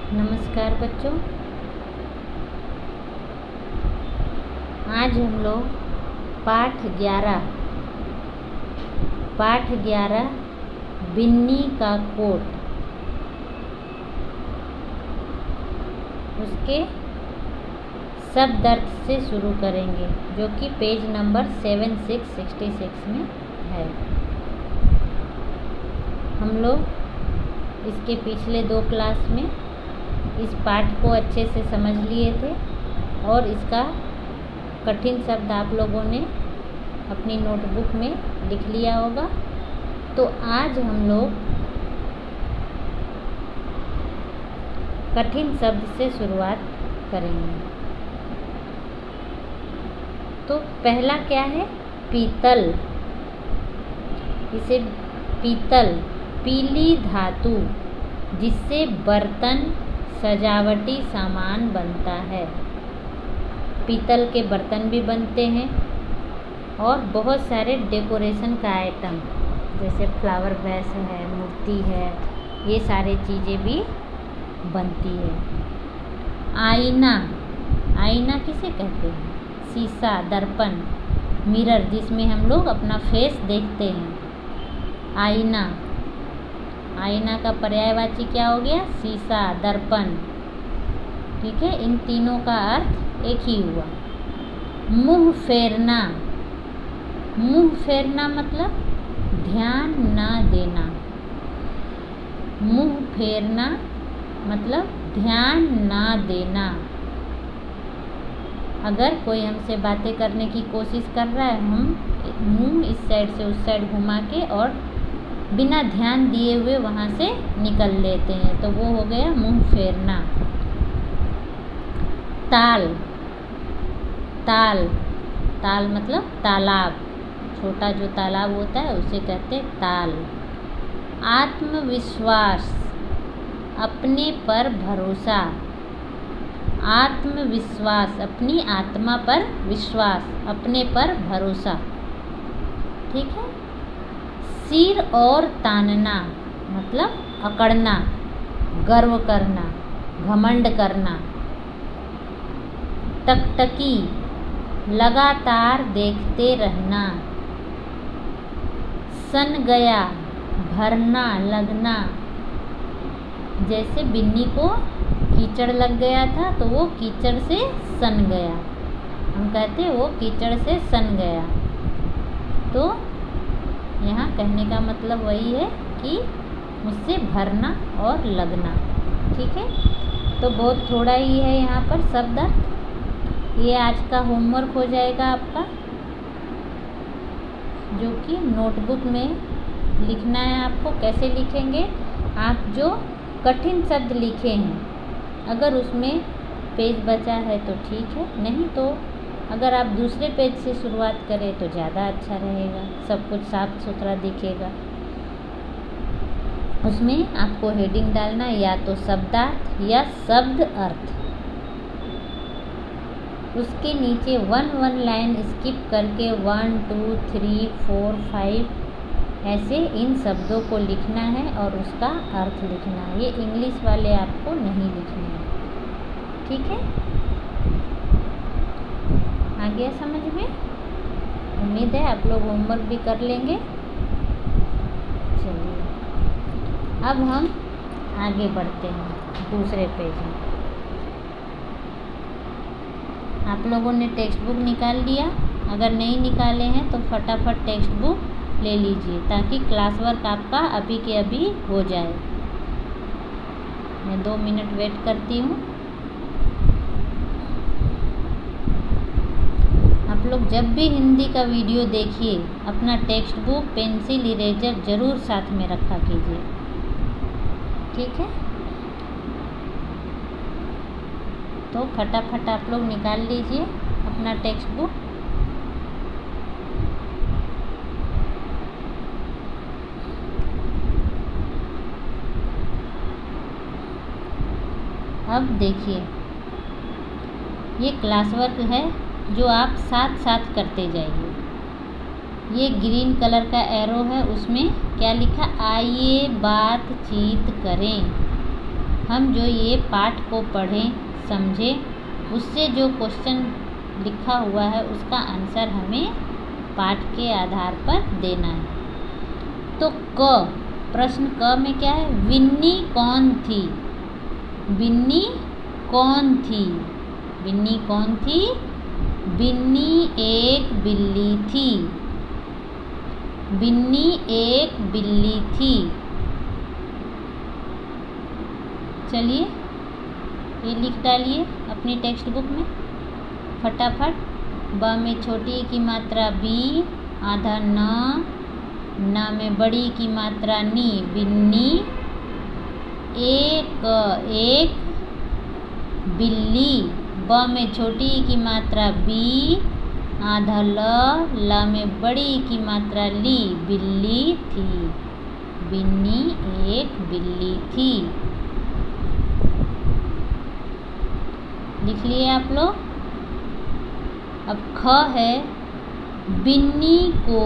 नमस्कार बच्चों, आज हम लोग पाठ 11 बिन्नी का कोट उसके शब्द अर्थ से शुरू करेंगे, जो कि पेज नंबर 7666 में है। हम लोग इसके पिछले 2 क्लास में इस पाठ को अच्छे से समझ लिए थे और इसका कठिन शब्द आप लोगों ने अपनी नोटबुक में लिख लिया होगा। तो आज हम लोग कठिन शब्द से शुरुआत करेंगे। तो पहला क्या है? पीतल। इसे पीतल, पीली धातु जिससे बर्तन, सजावटी सामान बनता है। पीतल के बर्तन भी बनते हैं और बहुत सारे डेकोरेशन का आइटम जैसे फ्लावर वेस है, मूर्ति है, ये सारे चीज़ें भी बनती है। आईना, आईना किसे कहते हैं? शीशा, दर्पण, मिरर, जिसमें हम लोग अपना फेस देखते हैं। आईना, आईना का पर्यायवाची क्या हो गया? शीशा, दर्पण। ठीक है, इन तीनों का अर्थ एक ही हुआ। मुंह फेरना, मुंह फेरना मतलब ध्यान ना देना। मुंह फेरना मतलब ध्यान ना देना। अगर कोई हमसे बातें करने की कोशिश कर रहा है, हम मुंह इस साइड से उस साइड घुमा के और बिना ध्यान दिए हुए वहाँ से निकल लेते हैं, तो वो हो गया मुंह फेरना। ताल, ताल, ताल मतलब तालाब, छोटा जो तालाब होता है उसे कहते हैं ताल। आत्मविश्वास, अपने पर भरोसा। आत्मविश्वास, अपनी आत्मा पर विश्वास, अपने पर भरोसा। ठीक है। सिर और तानना मतलब अकड़ना, गर्व करना, घमंड करना। टकटकी, लगातार देखते रहना। सन गया, भरना, लगना। जैसे बिन्नी को कीचड़ लग गया था तो वो कीचड़ से सन गया, हम कहते हैं वो कीचड़ से सन गया। तो यहाँ कहने का मतलब वही है कि उससे भरना और लगना। ठीक है, तो बहुत थोड़ा ही है यहाँ पर शब्द अर्थ। ये आज का होमवर्क हो जाएगा आपका, जो कि नोटबुक में लिखना है आपको। कैसे लिखेंगे? आप जो कठिन शब्द लिखे हैं, अगर उसमें पेज बचा है तो ठीक है, नहीं तो अगर आप दूसरे पेज से शुरुआत करें तो ज़्यादा अच्छा रहेगा, सब कुछ साफ सुथरा दिखेगा। उसमें आपको हेडिंग डालना है या तो शब्दार्थ या शब्द अर्थ। उसके नीचे 1 लाइन स्किप करके 1, 2, 3, 4, 5 ऐसे इन शब्दों को लिखना है और उसका अर्थ लिखना है। ये इंग्लिश वाले आपको नहीं लिखने हैं। ठीक है, आ गया समझ में? उम्मीद है आप लोग होमवर्क भी कर लेंगे। चलिए अब हम आगे बढ़ते हैं दूसरे पेज में। आप लोगों ने टेक्स्ट बुक निकाल लिया? अगर नहीं निकाले हैं तो फटाफट टेक्स्ट बुक ले लीजिए ताकि क्लास वर्क आपका अभी के अभी हो जाए। मैं 2 मिनट वेट करती हूँ। आप लोग जब भी हिंदी का वीडियो देखिए, अपना टेक्स्ट बुक, पेंसिल, इरेजर ज़रूर साथ में रखा कीजिए। ठीक है, तो फटाफट आप लोग निकाल लीजिए अपना टेक्स्ट बुक। अब देखिए, ये क्लास वर्क है जो आप साथ साथ करते जाइए। ये ग्रीन कलर का एरो है, उसमें क्या लिखा? आइए बातचीत करें। हम जो ये पाठ को पढ़ें समझें, उससे जो क्वेश्चन लिखा हुआ है उसका आंसर हमें पाठ के आधार पर देना है। तो क, प्रश्न क में क्या है? बिन्नी कौन थी? बिन्नी कौन थी? बिन्नी कौन थी? बिन्नी एक बिल्ली थी। बिन्नी एक बिल्ली थी। चलिए ये लिख डालिए अपनी टेक्स्ट बुक में फटाफट। ब में छोटी ई की मात्रा बी, आधा न में बड़ी की मात्रा नी, बिन्नी एक बिल्ली। ब में छोटी ई की मात्रा बी, आधा ल में बड़ी की मात्रा ली, बिल्ली थी। बिन्नी एक बिल्ली थी। लिख लिए आप लोग। अब ख है, बिन्नी को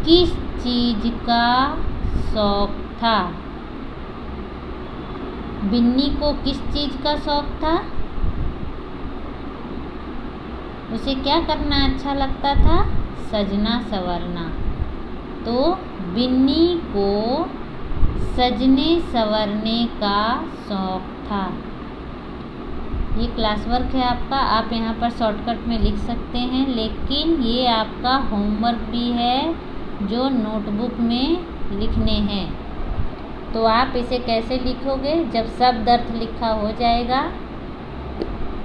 किस चीज का शौक था? बिन्नी को किस चीज का शौक था? उसे क्या करना अच्छा लगता था? सजना संवरना। तो बिन्नी को सजने संवरने का शौक था। ये क्लास वर्क है आपका, आप यहाँ पर शॉर्टकट में लिख सकते हैं, लेकिन ये आपका होमवर्क भी है जो नोटबुक में लिखने हैं। तो आप इसे कैसे लिखोगे? जब शब्द अर्थ लिखा हो जाएगा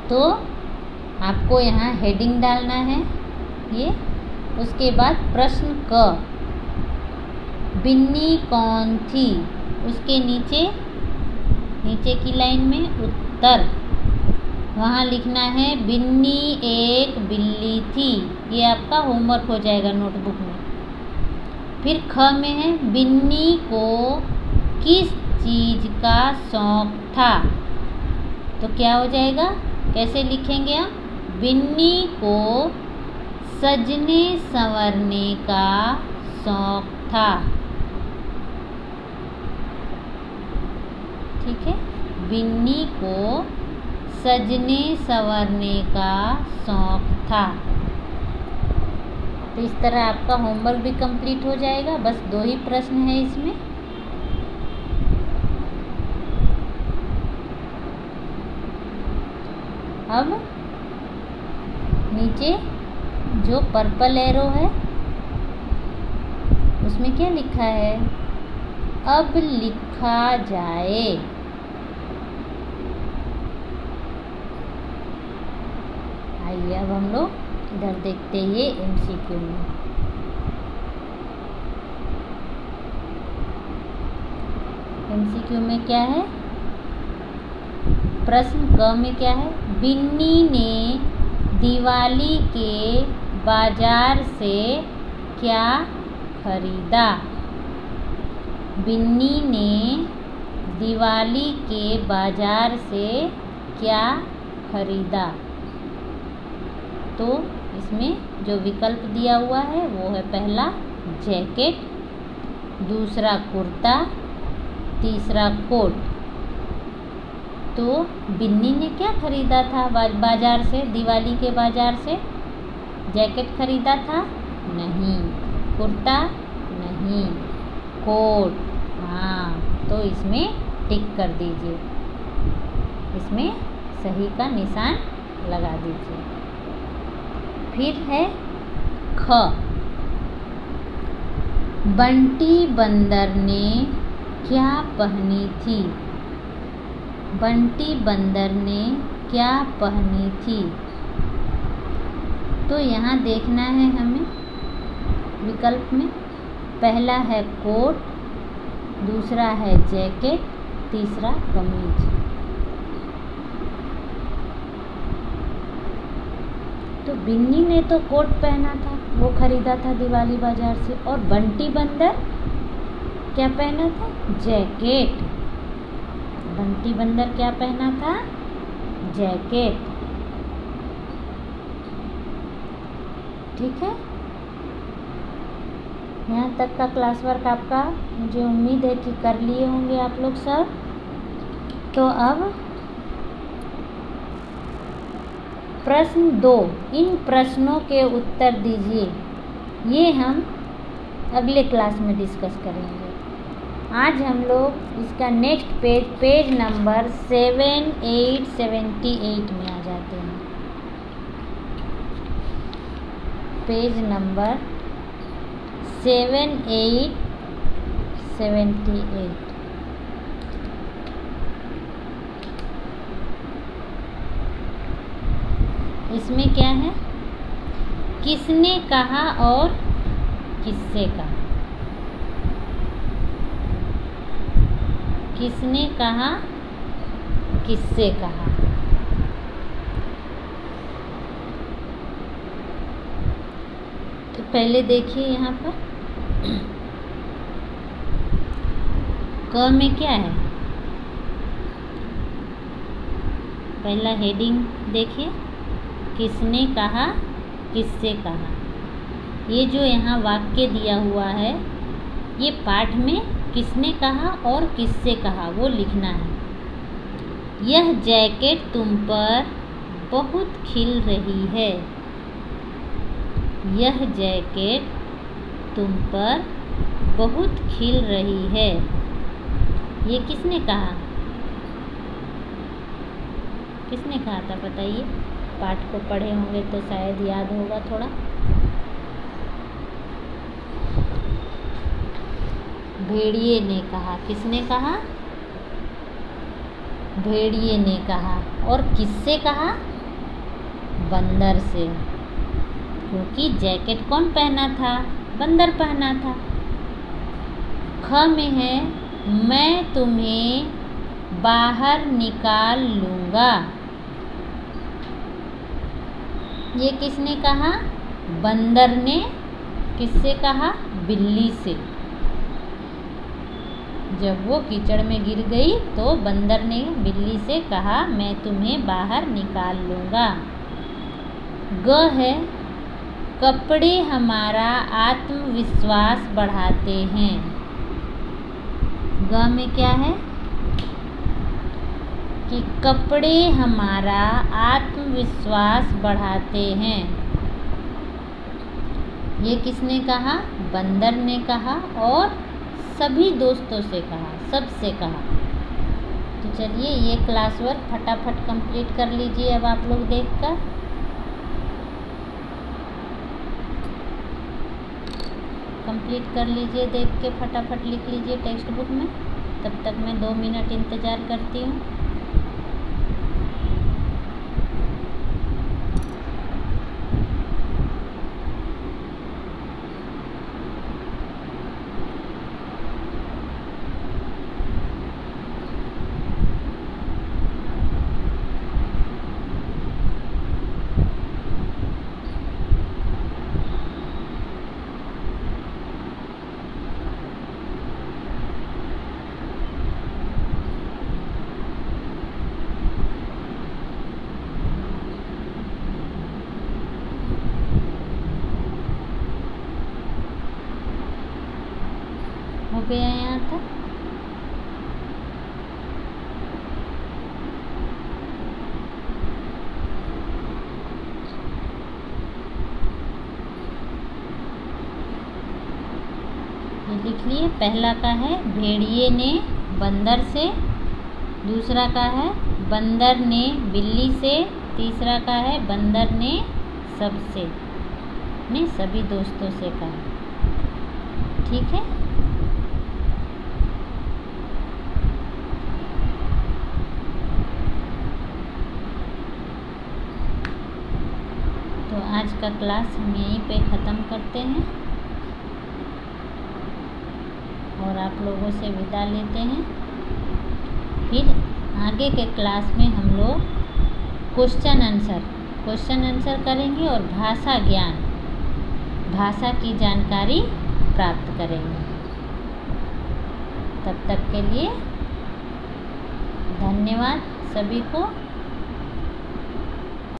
तो आपको यहाँ हेडिंग डालना है ये। उसके बाद प्रश्न क, बिन्नी कौन थी? उसके नीचे की लाइन में उत्तर, वहाँ लिखना है बिन्नी एक बिल्ली थी। ये आपका होमवर्क हो जाएगा नोटबुक में। फिर ख में है, बिन्नी को किस चीज़ का शौक था? तो क्या हो जाएगा? कैसे लिखेंगे हम? बिन्नी को सजने संवरने का शौक था। ठीक है, बिन्नी को सजने संवरने का शौक था। तो इस तरह आपका होमवर्क भी कंप्लीट हो जाएगा। बस 2 ही प्रश्न है इसमें। अब नीचे जो पर्पल एरो है उसमें क्या लिखा है? अब लिखा जाए। आइए अब हम लोग इधर देखते हैं ये MCQ में। MCQ में क्या है? प्रश्न क में क्या है? बिन्नी ने दिवाली के बाजार से क्या खरीदा? बिन्नी ने दिवाली के बाजार से क्या खरीदा? तो इसमें जो विकल्प दिया हुआ है वो है पहला जैकेट, दूसरा कुर्ता, तीसरा कोट। तो बिन्नी ने क्या खरीदा था बाजार से, दिवाली के बाजार से? जैकेट खरीदा था? नहीं। कुर्ता? नहीं। कोट? हाँ। तो इसमें टिक कर दीजिए, इसमें सही का निशान लगा दीजिए। फिर है ख, बंटी बंदर ने क्या पहनी थी? बंटी बंदर ने क्या पहनी थी? तो यहाँ देखना है हमें विकल्प में, पहला है कोट, दूसरा है जैकेट, तीसरा कमीज। तो बिन्नी ने तो कोट पहना था, वो खरीदा था दिवाली बाजार से। और बंटी बंदर क्या पहना था? जैकेट। बंटी बंदर क्या पहना था? जैकेट। ठीक है, यहाँ तक का क्लास वर्क आपका मुझे उम्मीद है कि कर लिए होंगे आप लोग सब। तो अब प्रश्न 2, इन प्रश्नों के उत्तर दीजिए। ये हम अगले क्लास में डिस्कस करेंगे। आज हम लोग इसका नेक्स्ट पेज नंबर 7, 8, 78 में आ जाते हैं। Page number 7, 8, 78। इसमें क्या है? किसने कहा और किससे कहा। किसने कहा, किससे कहा। तो पहले देखिए यहाँ पर क में क्या है? पहला हेडिंग देखिए, किसने कहा, किससे कहा। ये जो यहाँ वाक्य दिया हुआ है, ये पाठ में किसने कहा और किससे कहा वो लिखना है। यह जैकेट तुम पर बहुत खिल रही है। यह जैकेट तुम पर बहुत खिल रही है। ये किसने कहा? किसने कहा था बताइए? पाठ को पढ़े होंगे तो शायद याद होगा थोड़ा। भेड़िए ने कहा। किसने कहा? भेड़िए ने कहा। और किससे कहा? बंदर से, क्योंकि जैकेट कौन पहना था? बंदर पहना था। ख में है, मैं तुम्हें बाहर निकाल लूँगा। ये किसने कहा? बंदर ने। किससे कहा? बिल्ली से। जब वो कीचड़ में गिर गई तो बंदर ने बिल्ली से कहा, मैं तुम्हें बाहर निकाल लूँगा। ग है, कपड़े हमारा आत्मविश्वास बढ़ाते हैं। ग में क्या है? कि कपड़े हमारा आत्मविश्वास बढ़ाते हैं। ये किसने कहा? बंदर ने कहा और सभी दोस्तों से कहा, सबसे कहा। तो चलिए ये क्लास वर्क फटाफट कंप्लीट कर लीजिए अब आप लोग देखकर। कंप्लीट कर लीजिए, देख के फटाफट लिख लीजिए टेक्स्ट बुक में। तब तक मैं 2 मिनट इंतज़ार करती हूँ। हो गया यहाँ तक। ये लिख लिए। पहला का है भेड़िए ने बंदर से, दूसरा का है बंदर ने बिल्ली से, तीसरा का है बंदर ने सबसे, ने सभी दोस्तों से कहा। ठीक है। तो आज का क्लास हम यहीं पे ख़त्म करते हैं और आप लोगों से विदा लेते हैं। फिर आगे के क्लास में हम लोग क्वेश्चन आंसर करेंगे और भाषा ज्ञान, भाषा की जानकारी प्राप्त करेंगे। तब तक के लिए धन्यवाद सभी को।